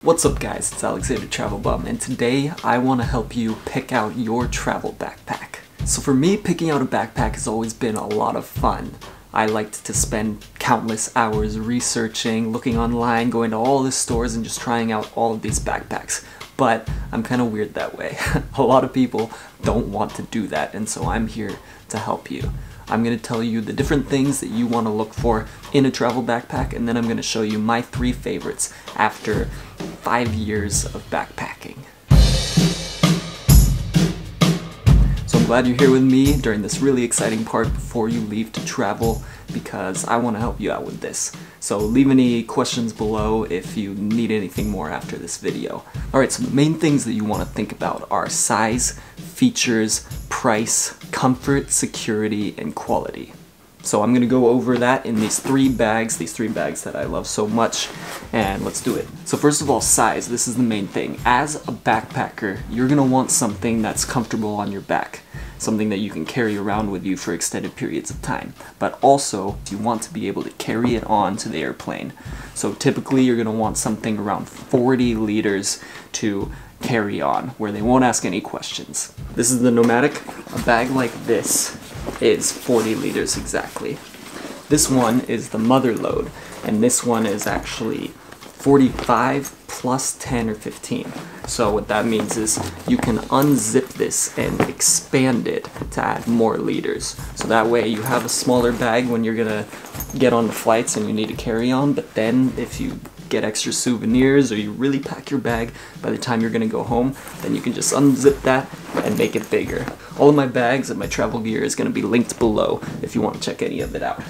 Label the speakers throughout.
Speaker 1: What's up guys, it's alexandertravelbum, and today I want to help you pick out your travel backpack. So for me, picking out a backpack has always been a lot of fun. I liked to spend countless hours researching, looking online, going to all the stores and just trying out all of these backpacks. But I'm kind of weird that way. A lot of people don't want to do that, and so I'm here to help you. I'm going to tell you the different things that you want to look for in a travel backpack, and then I'm going to show you my 3 favorites after 5 years of backpacking. So I'm glad you're here with me during this really exciting part before you leave to travel, because I want to help you out with this. So leave any questions below if you need anything more after this video. Alright, so the main things that you want to think about are size, features, price, comfort, security, and quality. So I'm going to go over that in these 3 bags that I love so much, and let's do it. So first of all, size. This is the main thing. As a backpacker, you're going to want something that's comfortable on your back, something that you can carry around with you for extended periods of time. But also, you want to be able to carry it on to the airplane. So typically, you're going to want something around 40 liters to carry on, where they won't ask any questions. This is the Pneumatic. A bag like this is 40 liters exactly. This one is the mother load, and this one is actually 45 plus 10 or 15. So what that means is you can unzip this and expand it to add more liters. So that way you have a smaller bag when you're gonna get on the flights and you need to carry on, but then if you get extra souvenirs or you really pack your bag by the time you're gonna go home, then you can just unzip that and make it bigger. All of my bags and my travel gear is gonna be linked below if you want to check any of it out.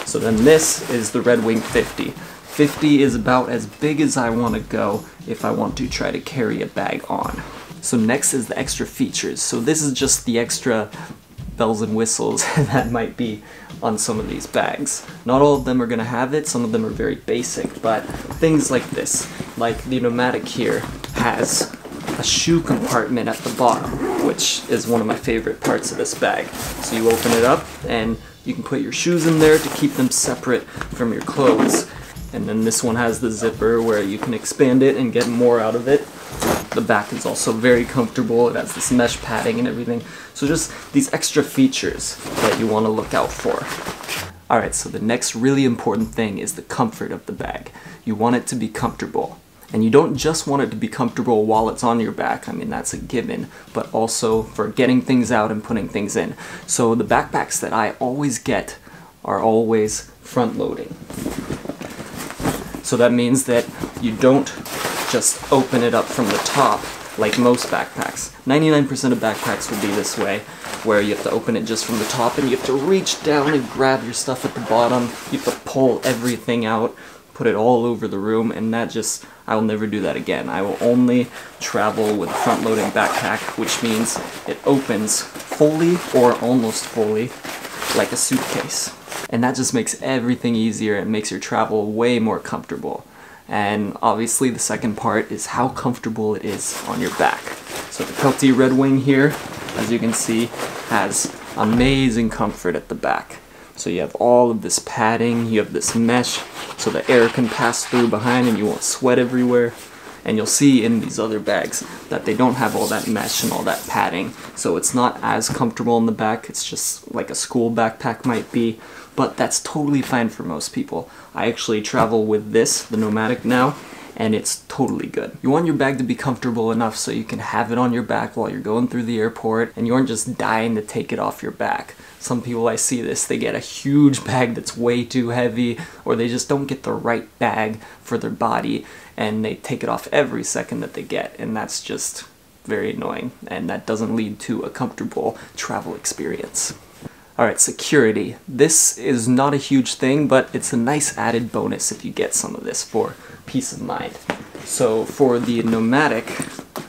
Speaker 1: So then this is the Red Wing 50. 50 is about as big as I want to go if I want to try to carry a bag on. So next is the extra features. So this is just the extra bells and whistles that might be on some of these bags. Not all of them are going to have it, some of them are very basic, but things like this, like the Pneumatic here has a shoe compartment at the bottom, which is one of my favorite parts of this bag. So you open it up and you can put your shoes in there to keep them separate from your clothes. And then this one has the zipper where you can expand it and get more out of it. The back is also very comfortable. It has this mesh padding and everything. So just these extra features that you want to look out for. Alright, so the next really important thing is the comfort of the bag. You want it to be comfortable. And you don't just want it to be comfortable while it's on your back, I mean that's a given, but also for getting things out and putting things in. So the backpacks that I always get are always front loading. So that means that you don't just open it up from the top like most backpacks. 99% of backpacks will be this way, where you have to open it just from the top and you have to reach down and grab your stuff at the bottom. You have to pull everything out, put it all over the room, and that just, I will never do that again. I will only travel with a front-loading backpack, which means it opens fully or almost fully like a suitcase. And that just makes everything easier and makes your travel way more comfortable. And obviously the second part is how comfortable it is on your back. So the Peltier Red Wing here, as you can see, has amazing comfort at the back. So you have all of this padding, you have this mesh, so the air can pass through behind and you won't sweat everywhere. And you'll see in these other bags that they don't have all that mesh and all that padding. So it's not as comfortable in the back, it's just like a school backpack might be. But that's totally fine for most people. I actually travel with this, the Pneumatic now, and it's totally good. You want your bag to be comfortable enough so you can have it on your back while you're going through the airport, and you aren't just dying to take it off your back. Some people I see this, they get a huge bag that's way too heavy, or they just don't get the right bag for their body, and they take it off every second that they get, and that's just very annoying, and that doesn't lead to a comfortable travel experience. Alright, security. This is not a huge thing, but it's a nice added bonus if you get some of this for peace of mind. So for the Pneumatic,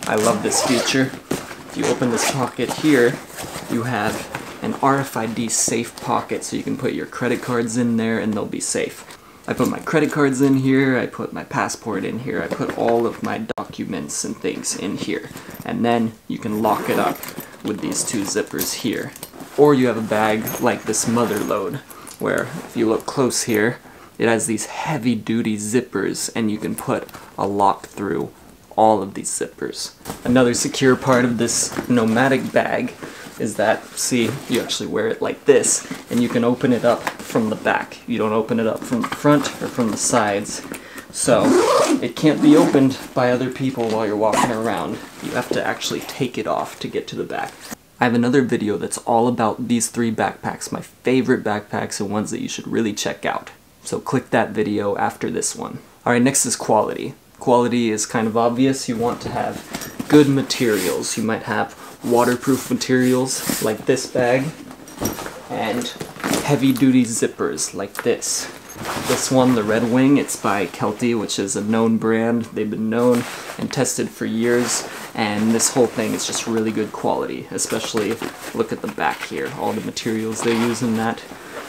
Speaker 1: I love this feature. If you open this pocket here, you have an RFID safe pocket, so you can put your credit cards in there and they'll be safe. I put my credit cards in here, I put my passport in here, I put all of my documents and things in here. And then you can lock it up with these 2 zippers here. Or you have a bag like this mother load, where if you look close here, It has these heavy duty zippers, and you can put a lock through all of these zippers. Another secure part of this Pneumatic bag is that, see, you actually wear it like this, and you can open it up from the back. You don't open it up from the front or from the sides. So it can't be opened by other people while you're walking around. You have to actually take it off to get to the back. I have another video that's all about these 3 backpacks, my favorite backpacks and ones that you should really check out. So click that video after this one. Alright, next is quality. Quality is kind of obvious. You want to have good materials. You might have waterproof materials like this bag and heavy-duty zippers like this. This one, the Red Wing, it's by Kelty, which is a known brand. They've been known and tested for years, and this whole thing is just really good quality, especially look at the back here, all the materials they use in that.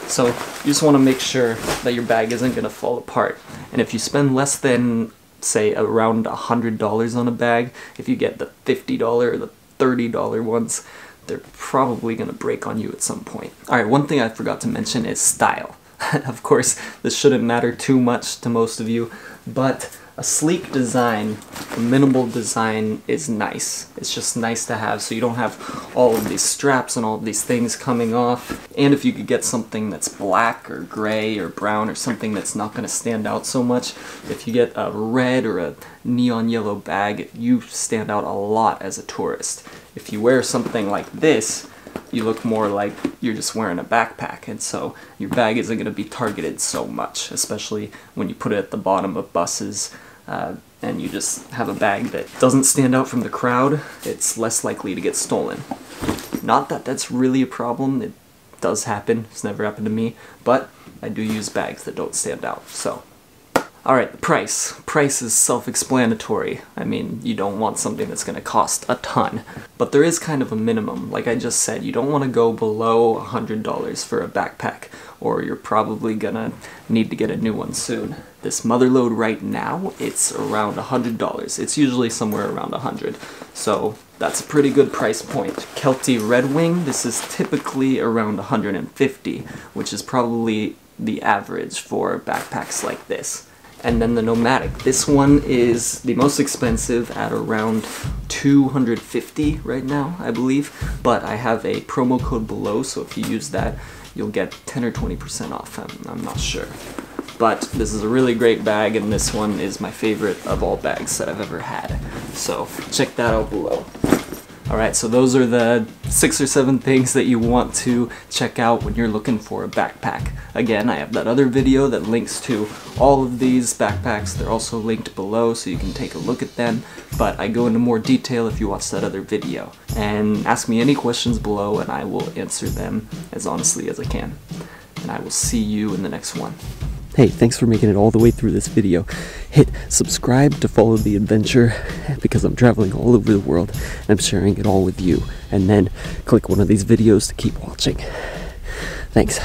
Speaker 1: So you just want to make sure that your bag isn't going to fall apart. And if you spend less than, say, around $100 on a bag, if you get the $50 or the $30 ones, they're probably going to break on you at some point. Alright, one thing I forgot to mention is style. Of course, this shouldn't matter too much to most of you, but a sleek design, a minimal design is nice. It's just nice to have, so you don't have all of these straps and all of these things coming off. And if you could get something that's black or gray or brown or something that's not going to stand out so much, if you get a red or a neon yellow bag, you stand out a lot as a tourist. If you wear something like this, you look more like you're just wearing a backpack, and so your bag isn't going to be targeted so much, especially when you put it at the bottom of buses and you just have a bag that doesn't stand out from the crowd. It's less likely to get stolen. Not that that's really a problem. It does happen. It's never happened to me, but I do use bags that don't stand out. So alright, the price. Price is self-explanatory. I mean, you don't want something that's going to cost a ton. But there is kind of a minimum. Like I just said, you don't want to go below $100 for a backpack, or you're probably gonna need to get a new one soon. This Motherload right now, it's around $100. It's usually somewhere around $100. So that's a pretty good price point. Kelty Red Wing, this is typically around $150, which is probably the average for backpacks like this. And then the Pneumatic. This one is the most expensive at around $250 right now, I believe. But I have a promo code below, so if you use that, you'll get 10 or 20% off. I'm not sure. But this is a really great bag, and this one is my favorite of all bags that I've ever had. So check that out below. Alright, so those are the 6 or 7 things that you want to check out when you're looking for a backpack. Again, I have that other video that links to all of these backpacks. They're also linked below so you can take a look at them, but I go into more detail if you watch that other video. And ask me any questions below and I will answer them as honestly as I can. And I will see you in the next one. Hey, thanks for making it all the way through this video. Hit subscribe to follow the adventure, because I'm traveling all over the world and I'm sharing it all with you. And then click one of these videos to keep watching. Thanks.